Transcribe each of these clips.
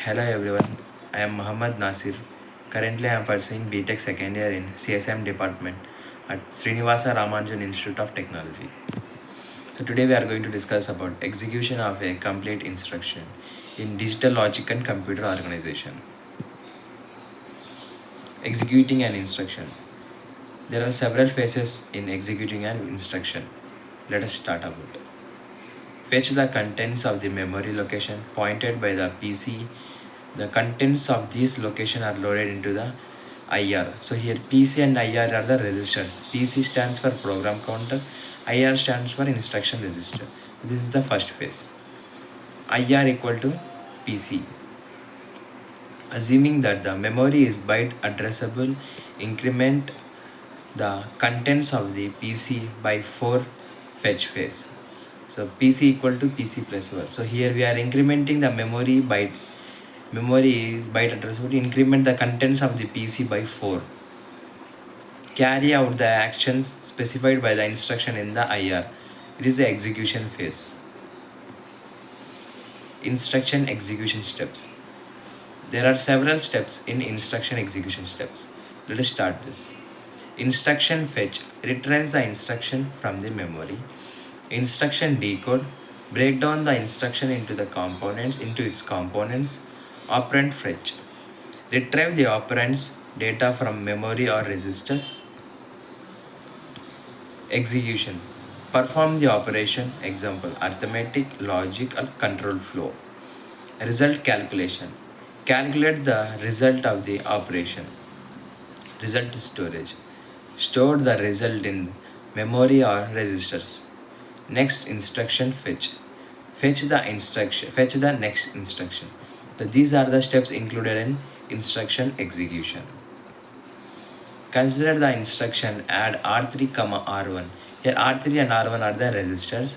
Hello everyone, I am Muhammad Nasir. Currently I am pursuing BTech second year in CSM department at Srinivasa Ramanujan Institute of Technology. So today we are going to discuss about execution of a complete instruction in digital logic and computer organization. Executing an instruction. There are several phases in executing an instruction. Let us start about it. Fetch the contents of the memory location pointed by the PC. The contents of these location are loaded into the IR. So here PC and IR are the registers. PC stands for program counter, IR stands for instruction register. This is the first phase. IR equal to PC. Assuming that the memory is byte addressable, increment the contents of the PC by 4 fetch phase. So PC equal to PC plus 1. So here we are incrementing the memory byte. Memory is byte address. Would increment the contents of the PC by 4. Carry out the actions specified by the instruction in the IR. It is the execution phase. Instruction execution steps. There are several steps in instruction execution steps. Let us start this. Instruction fetch retrieves the instruction from the memory. Instruction decode break down the instruction into its components. Operand fetch retrieve the operands data from memory or registers. Execution perform the operation, example arithmetic, logic or control flow. Result calculation calculate the result of the operation. Result storage store the result in memory or registers. Next instruction fetch the next instruction. So these are the steps included in instruction execution. Consider the instruction add R3, R1. Here R3 and R1 are the registers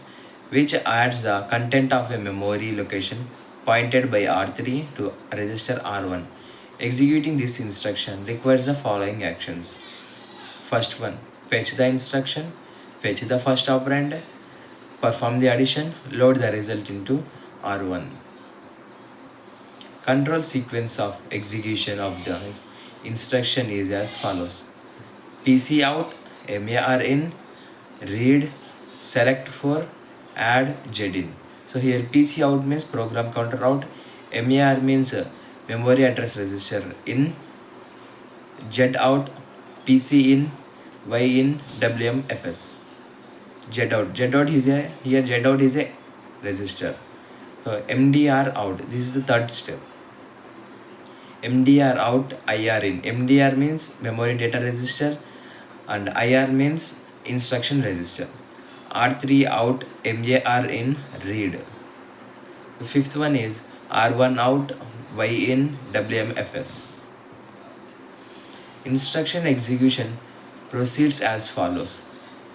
which adds the content of a memory location pointed by R3 to register R1. Executing this instruction requires the following actions. First one, fetch the instruction, fetch the first operand, perform the addition, load the result into R1. Control sequence of execution of the instruction is as follows. PC out, MAR in, read, select for, add, Z in. So here PC out means program counter out, MAR means memory address register in, Z out, PC in, Y in, WMFS. Z out is a here Z out is a register. So MDR out. This is the third step. MDR out, IR in. MDR means memory data register and IR means instruction register. R3 out, MAR in, read. The fifth one is R1 out, Y in, WMFS. Instruction execution proceeds as follows.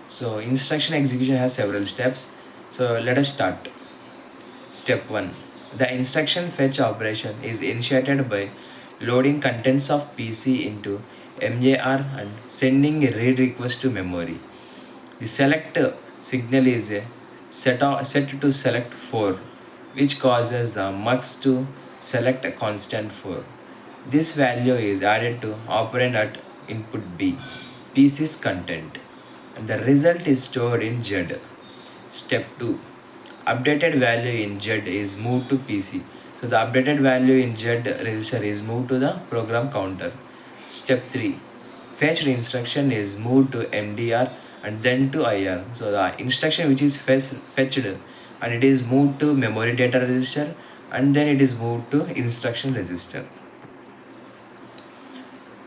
So instruction execution has several steps. So let us start. Step 1. The instruction fetch operation is initiated by loading contents of PC into MAR and sending a read request to memory. The select signal is set to select 4, which causes the mux to select a constant 4. This value is added to operand at input B, PC's content, and the result is stored in Z. Step 2. Updated value in Z is moved to PC. So the updated value in Z register is moved to the program counter. Step 3. Fetched instruction is moved to MDR and then to IR. So the instruction which is fetched and it is moved to memory data register and then it is moved to instruction register.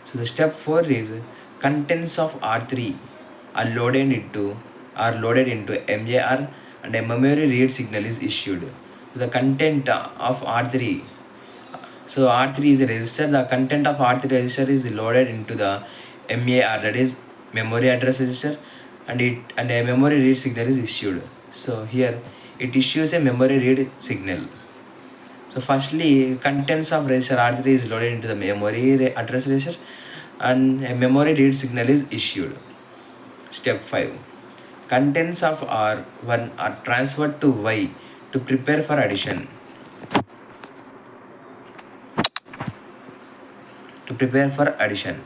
So the step 4 is contents of R3 are loaded into MAR and a memory read signal is issued. So the content of R3. So R3 is a register. The content of R3 register is loaded into the MAR, that is memory address register, and a memory read signal is issued. So here it issues a memory read signal. So firstly, contents of register R3 is loaded into the memory address register and a memory read signal is issued. Step 5. Contents of R1 are transferred to Y to prepare for addition. to prepare for addition.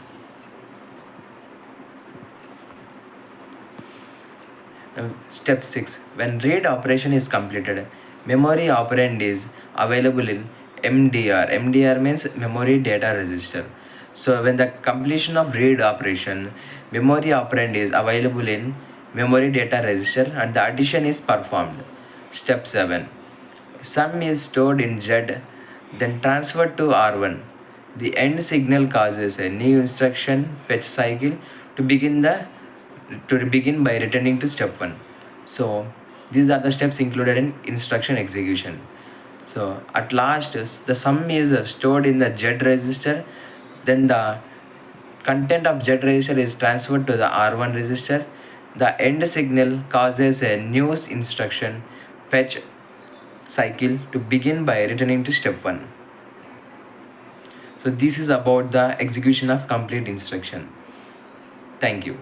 Step 6. When read operation is completed, memory operand is available in MDR. MDR means memory data register. So when the completion of read operation, memory operand is available in memory data register and the addition is performed. Step 7. Sum is stored in Z, then transferred to R1. The end signal causes a new instruction fetch cycle to begin by returning to step 1. So these are the steps included in instruction execution. So at last the sum is stored in the Z register, then the content of Z register is transferred to the R1 register. The end signal causes a new instruction fetch cycle to begin by returning to step 1. So this is about the execution of complete instruction. Thank you.